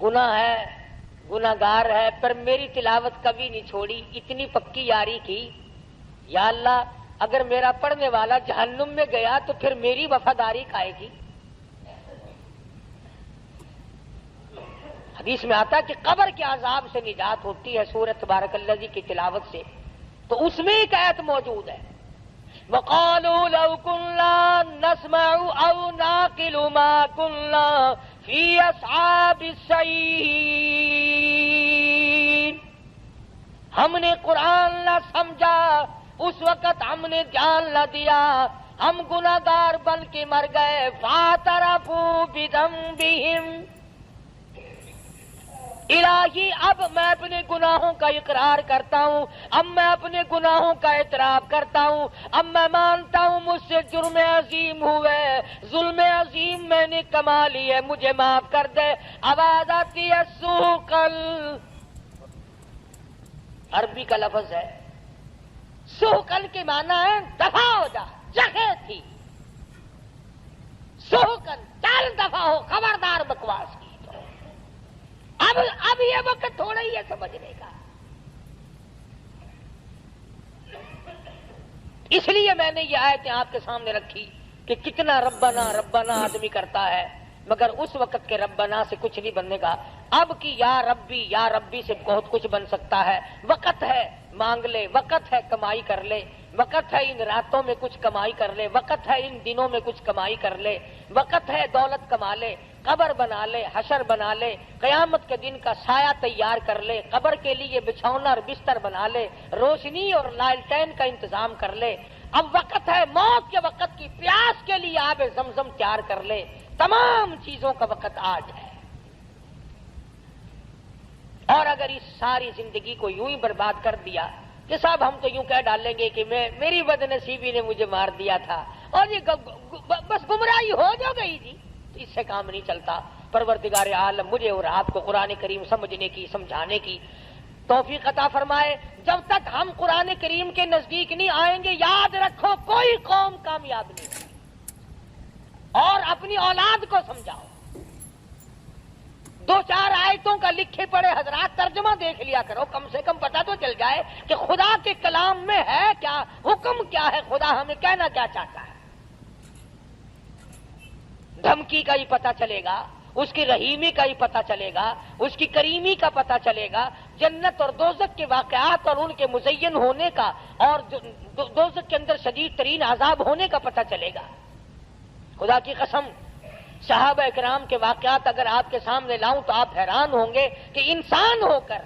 S1: گناہ ہے، گناہگار ہے، پر میری تلاوت کبھی نہیں چھوڑی، اتنی پکی یاری کی، یا اللہ اگر میرا پڑھنے والا جہنم میں گیا تو پھر میری وفاداری کھائے گی۔ حدیث میں آتا ہے کہ قبر کے عذاب سے نجات ہوتی ہے سورۃ تبارک الذی کی تلاوت سے، تو اس میں ایک آیت موجود ہے، وَقَالُوا لَوْ كُنَّا نَسْمَعُ أَوْ نَعْقِلُ مَا كُنَّا فِي أَصْحَابِ السَّعِيرِ۔ ہم نے قرآن نہ سمجھا، اس وقت ہم نے دھیان نہ دیا، ہم گناہگار بن کے مر گئے، فَاعْتَرَفُوا بِذَنبِهِمْ۔ الہی اب میں اپنے گناہوں کا اقرار کرتا ہوں، اب میں اپنے گناہوں کا اعتراف کرتا ہوں، اب میں مانتا ہوں مجھ سے جرم عظیم ہوئے، ظلم عظیم میں نے کما لی ہے، مجھے معاف کر دے۔ آواز آتی ہے سوقل، عربی کا لفظ ہے، سوقل کے معنی ہے دفع ہو جا، جگہ تھی، سوقل چل دفع ہو، خبردار بکواس کی۔ اب یہ وقت تھوڑا ہی ہے سمجھنے کا، اس لیے میں نے یہ آیتیں آپ کے سامنے رکھی کہ کتنا ربنا ربنا آدمی کرتا ہے، مگر اس وقت کے ربنا سے کچھ نہیں بننے گا۔ اب کی یا ربی سے بہت کچھ بن سکتا ہے۔ وقت ہے مانگ لے، وقت ہے کمائی کر لے، وقت ہے ان راتوں میں کچھ کمائی کر لے، وقت ہے ان دنوں میں کچھ کمائی کر لے، وقت ہے دولت کما لے، قبر بنا لے، حشر بنا لے، قیامت کے دن کا سایہ تیار کر لے، قبر کے لیے بچھونا اور بستر بنا لے، روشنی اور لالٹین کا انتظام کر لے۔ اب وقت ہے موت کے وقت کی پیاس کے لیے آب زمزم تیار کر لے۔ تمام چیزوں کا وقت آج ہے، اور اگر اس ساری زندگی کو یوں ہی برباد کر دیا کہ صاحب ہم تو یوں کہہ ڈالیں گے کہ میری بد نصیبی نے مجھے مار دیا تھا، اور یہ بس گمراہی ہو جو گئی جی، اس سے کام نہیں چلتا۔ پروردگار عالم مجھے اور آپ کو قرآن کریم سمجھنے کی، سمجھانے کی توفیق عطا فرمائے۔ جب تک ہم قرآن کریم کے نزدیک نہیں آئیں گے، یاد رکھو کوئی قوم کامیاب نہیں ہے، اور اپنی اولاد کو سمجھاؤ۔ 2-4 آیتوں کا لکھے پڑے حضرات ترجمہ دیکھ لیا کرو، کم سے کم پتہ تو چل جائے کہ خدا کے کلام میں ہے کیا، حکم کیا ہے، خدا ہمیں کہنا کیا چاہتا ہے۔ دھمکی کا ہی پتہ چلے گا، اس کی رحیمی کا ہی پتہ چلے گا، اس کی کریمی کا پتہ چلے گا، جنت اور دوزخ کے واقعات اور ان کے مزین ہونے کا، اور دوزخ کے اندر شدید ترین عذاب ہونے کا پتہ چلے گا۔ خدا کی قسم صحابہ اکرام کے واقعات اگر آپ کے سامنے لاؤں تو آپ حیران ہوں گے کہ انسان ہو کر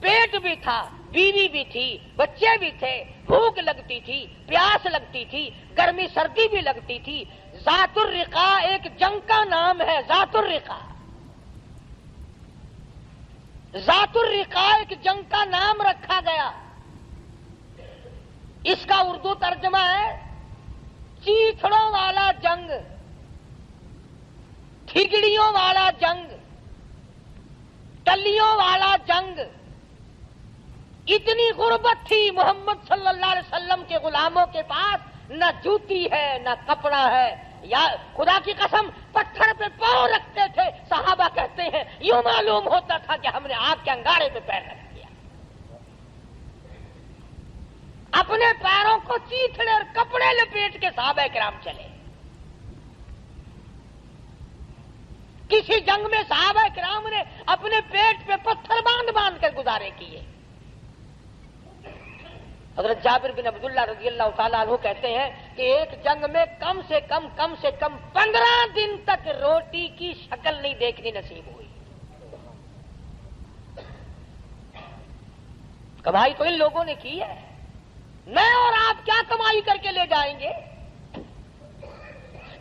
S1: پیٹ بھی تھا، بیوی بھی تھی، بچے بھی تھے، بھوک لگتی تھی، پیاس لگتی تھی، گرمی سردی بھی لگتی تھی۔ ذات الرقاء ایک جنگ کا نام ہے، ذات الرقاء، ذات الرقاء ایک جنگ کا نام رکھا گیا۔ اس کا اردو ترجمہ ہے چیتھڑوں والا جنگ، ٹھگڑیوں والا جنگ، ٹلیوں والا جنگ۔ اتنی غربت تھی محمد صلی اللہ علیہ وسلم کے غلاموں کے پاس، نہ جوتی ہے نہ کپڑا ہے، یا خدا کی قسم پتھر پہ پاؤں رکھتے تھے۔ صحابہ کہتے ہیں یوں معلوم ہوتا تھا کہ ہم نے آگ کے انگارے پہ پیر رکھ دیا۔ اپنے پیروں کو چیتھڑے اور کپڑے لپیٹ کے صحابہ کرام چلے۔ کسی جنگ میں صحابہ کرام نے اپنے پیٹ پہ پتھر باندھ باندھ کر گزارے کیے۔ حضرت جابر بن عبداللہ رضی اللہ تعالیٰ عنہ کہتے ہیں کہ ایک جنگ میں کم سے کم 15 دن تک روٹی کی شکل نہیں دیکھنی نصیب ہوئی۔ کمائی تو ان لوگوں نے کی ہے، میں اور آپ کیا کمائی کر کے لے جائیں گے؟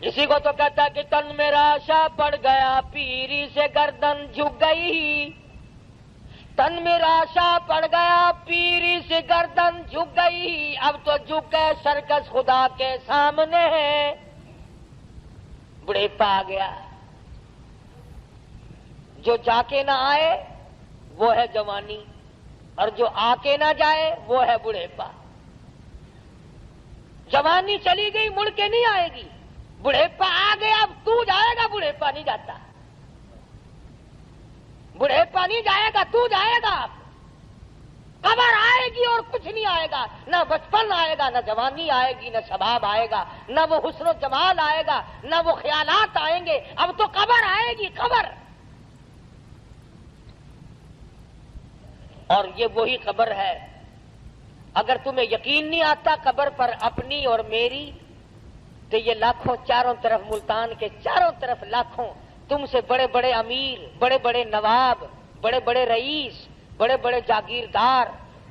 S1: اسی کو تو کہتا ہے کہ تن میرا آشا پڑ گیا پیری سے گردن جھک گئی، تن میرا آشا پڑ گیا پیری سے گردن جھک گئی، اب تو جھک گئے سرکس خدا کے سامنے ہے۔ بڑھیپا آ گیا، جو جا کے نہ آئے وہ ہے جوانی، اور جو آ کے نہ جائے وہ ہے بڑھیپا۔ جوانی چلی گئی مڑ کے نہیں آئے گی، بڑھیپا آ گیا اب تو جائے گا، بڑھیپا نہیں جاتا، بڑھیپا نہیں جائے گا، تو جائے گا۔ قبر آئے گی اور کچھ نہیں آئے گا، نہ بچپن آئے گا، نہ جوانی آئے گی، نہ شباب آئے گا، نہ وہ حسن و جمال آئے گا، نہ وہ خیالات آئیں گے، اب تو قبر آئے گی، قبر۔ اور یہ وہی قبر ہے، اگر تمہیں یقین نہیں آتا قبر پر اپنی اور میری، تو یہ لاکھوں چاروں طرف ملتان کے چاروں طرف لاکھوں تم سے بڑے بڑے امیر، بڑے بڑے نواب، بڑے بڑے رئیس، بڑے بڑے جاگیردار،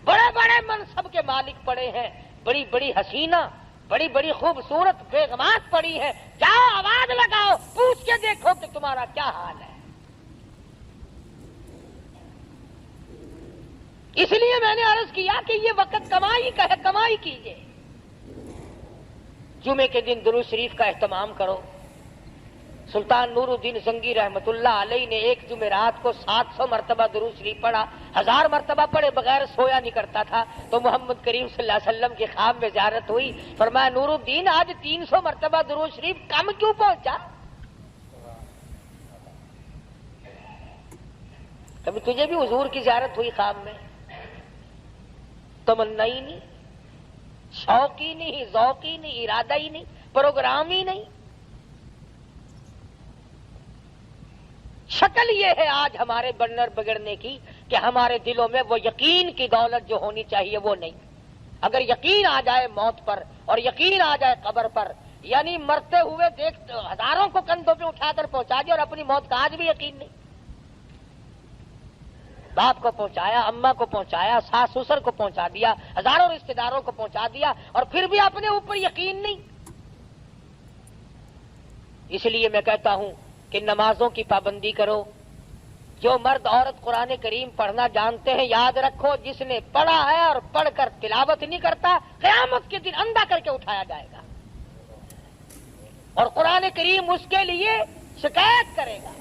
S1: بڑے بڑے منصب کے مالک پڑے ہیں، بڑی بڑی حسینہ، بڑی بڑی خوبصورت بیگمات پڑی ہیں، جاؤ آواز لگاؤ، پوچھ کے دیکھو کہ تمہارا کیا حال ہے۔ اس لیے میں نے عرض کیا کہ یہ وقت کمائی کا ہے، کمائی کیجئے۔ جمعے کے دن درود شریف کا اہتمام کرو۔ سلطان نور الدین زنگی رحمت اللہ علیہ نے ایک جمعرات کو 700 مرتبہ درود شریف پڑھا، 1000 مرتبہ پڑھے بغیر سویا نہیں کرتا تھا۔ تو محمد کریم صلی اللہ علیہ وسلم کے خواب میں زیارت ہوئی، فرمایا نور الدین آج 300 مرتبہ درود شریف کم کیوں پہنچا؟ کبھی تجھے بھی حضور کی زیارت ہوئی خواب میں؟ تمنا ہی نہیں، شوق ہی نہیں، ذوق ہی نہیں، ارادہ ہی نہیں، پروگرام ہی نہیں۔ شکل یہ ہے آج ہمارے بنر بگڑنے کی کہ ہمارے دلوں میں وہ یقین کی دولت جو ہونی چاہیے وہ نہیں۔ اگر یقین آ جائے موت پر اور یقین آ جائے قبر پر، یعنی مرتے ہوئے دیکھ ہزاروں کو کندھوں پہ اٹھا کر پہنچا دیا اور اپنی موت کا آج بھی یقین نہیں۔ باپ کو پہنچایا، اماں کو پہنچایا، ساس سسر کو پہنچا دیا، ہزاروں رشتہ داروں کو پہنچا دیا، اور پھر بھی اپنے اوپر یقین نہیں۔ اس لیے میں کہتا ہوں کہ نمازوں کی پابندی کرو۔ جو مرد عورت قرآن کریم پڑھنا جانتے ہیں، یاد رکھو جس نے پڑھا ہے اور پڑھ کر تلاوت نہیں کرتا، قیامت کے دن اندھا کر کے اٹھایا جائے گا، اور قرآن کریم اس کے لیے شکایت کرے گا۔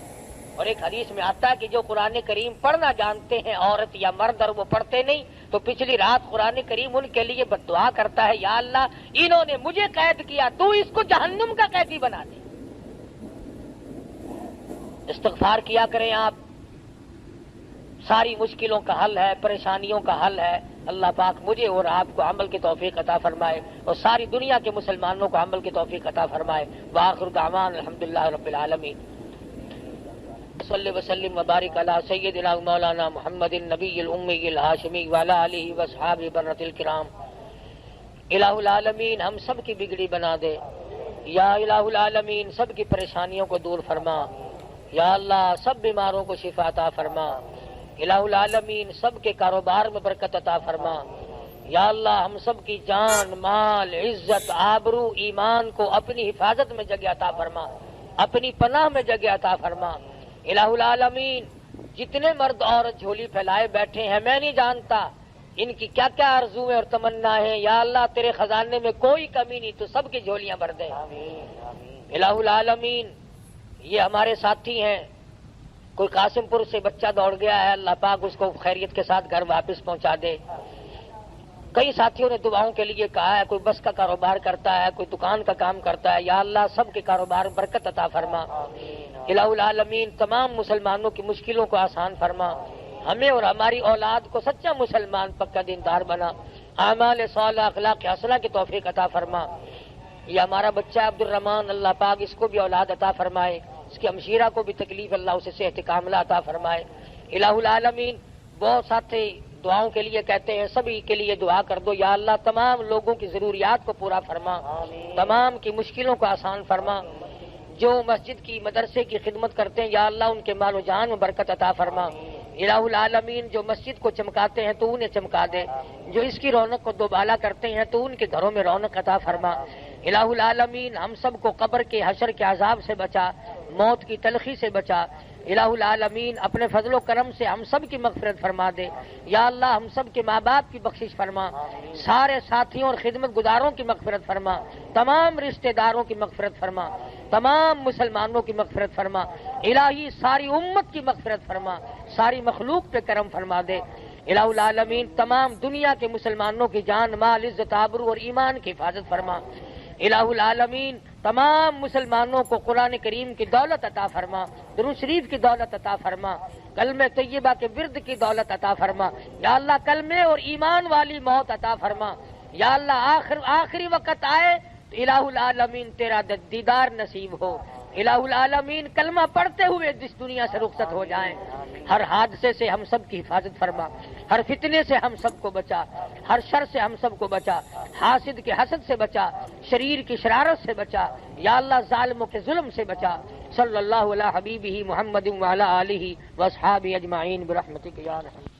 S1: اور ایک حدیث میں آتا ہے کہ جو قرآن کریم پڑھنا جانتے ہیں عورت یا مرد اور وہ پڑھتے نہیں، تو پچھلی رات قرآن کریم ان کے لیے بد دعا کرتا ہے، یا اللہ انہوں نے مجھے قید کیا، تو اس کو جہنم کا قیدی بنا دے۔ استغفار کیا کریں آپ، ساری مشکلوں کا حل ہے، پریشانیوں کا حل ہے۔ اللہ پاک مجھے اور آپ کو عمل کی توفیق عطا فرمائے، اور ساری دنیا کے مسلمانوں کو عمل کی توفیق عطا فرمائے۔ وآخر دعوانا الحمدللہ رب العالمین۔ صلی وسلم وبارک علی سیدنا مولانا محمد النبی الامی الہاشمی وعلی آلہ واصحابہ برۃ الکرام۔ الہ العالمین ہم سب کی بگڑی بنا دے، یا الہ العالمین سب کی پریشانیوں کو دور فرما، یا اللہ سب بیماروں کو شفا عطا فرما، الہ العالمین سب کے کاروبار میں برکت عطا فرما، یا اللہ ہم سب کی جان، مال، عزت، آبرو، ایمان کو اپنی حفاظت میں جگہ عطا فرما، اپنی پناہ میں جگہ عطا فرما۔ الہ العالمین جتنے مرد عورت جھولی پھیلائے بیٹھے ہیں، میں نہیں جانتا ان کی کیا کیا آرزویں اور تمنا ہیں، یا اللہ تیرے خزانے میں کوئی کمی نہیں، تو سب کی جھولیاں بھر دے۔ الہ العالمین یہ ہمارے ساتھی ہیں، کوئی قاسم پور سے بچہ دوڑ گیا ہے، اللہ پاک اس کو خیریت کے ساتھ گھر واپس پہنچا دے۔ کئی ساتھیوں نے دعاؤں کے لیے کہا ہے، کوئی بس کا کاروبار کرتا ہے، کوئی دکان کا کام کرتا ہے، یا اللہ سب کے کاروبار میں برکت عطا فرما۔ الہ العالمین تمام مسلمانوں کی مشکلوں کو آسان فرما، ہمیں اور ہماری اولاد کو سچا مسلمان پکا دیندار بنا، اعمال صالحہ اخلاق حسنہ کی توفیق عطا فرما۔ یہ ہمارا بچہ عبد الرحمان، اللہ پاک اس کو بھی اولاد عطا فرمائے، اس کی ہمشیرہ کو بھی تکلیف اللہ اسے صحت کاملہ عطا فرمائے۔ الہ العالمین بہت ساتھی دعاؤں کے لیے کہتے ہیں، سبھی کے لیے دعا کر دو، یا اللہ تمام لوگوں کی ضروریات کو پورا فرما، تمام کی مشکلوں کو آسان فرما۔ جو مسجد کی مدرسے کی خدمت کرتے ہیں، یا اللہ ان کے مال و جان میں برکت عطا فرما۔ الہ العالمین جو مسجد کو چمکاتے ہیں تو انہیں چمکا دے، جو اس کی رونق کو دوبالا کرتے ہیں تو ان کے گھروں میں رونق عطا فرما۔ الہ العالمین ہم سب کو قبر کے حشر کے عذاب سے بچا، موت کی تلخی سے بچا۔ الہ العالمین اپنے فضل و کرم سے ہم سب کی مغفرت فرما دے۔ یا اللہ ہم سب کے ماں باپ کی بخشش فرما، سارے ساتھیوں اور خدمت گزاروں کی مغفرت فرما، تمام رشتہ داروں کی مغفرت فرما، تمام مسلمانوں کی مغفرت فرما۔ الہی ساری امت کی مغفرت فرما، ساری مخلوق پہ کرم فرما دے۔ الہ العالمین تمام دنیا کے مسلمانوں کی جان مال عزت آبرو اور ایمان کی حفاظت فرما۔ الہ العالمین تمام مسلمانوں کو قرآن کریم کی دولت عطا فرما، درود شریف کی دولت عطا فرما، کلمہ طیبہ کے ورد کی دولت عطا فرما۔ یا اللہ کلمے اور ایمان والی موت عطا فرما۔ یا اللہ آخری وقت آئے تو الہ العالمین تیرا دیدار نصیب ہو۔ الہ العالمین کلمہ پڑھتے ہوئے جس دنیا سے رخصت ہو جائیں، ہر حادثے سے ہم سب کی حفاظت فرما، ہر فتنے سے ہم سب کو بچا، ہر شر سے ہم سب کو بچا، حاسد کے حسد سے بچا، شریر کی شرارت سے بچا، یا اللہ ظالموں کے ظلم سے بچا۔ صلی اللہ علی حبیبہ محمد وعلی آلہ واصحابہ اجمعین برحمتک یا ارحم۔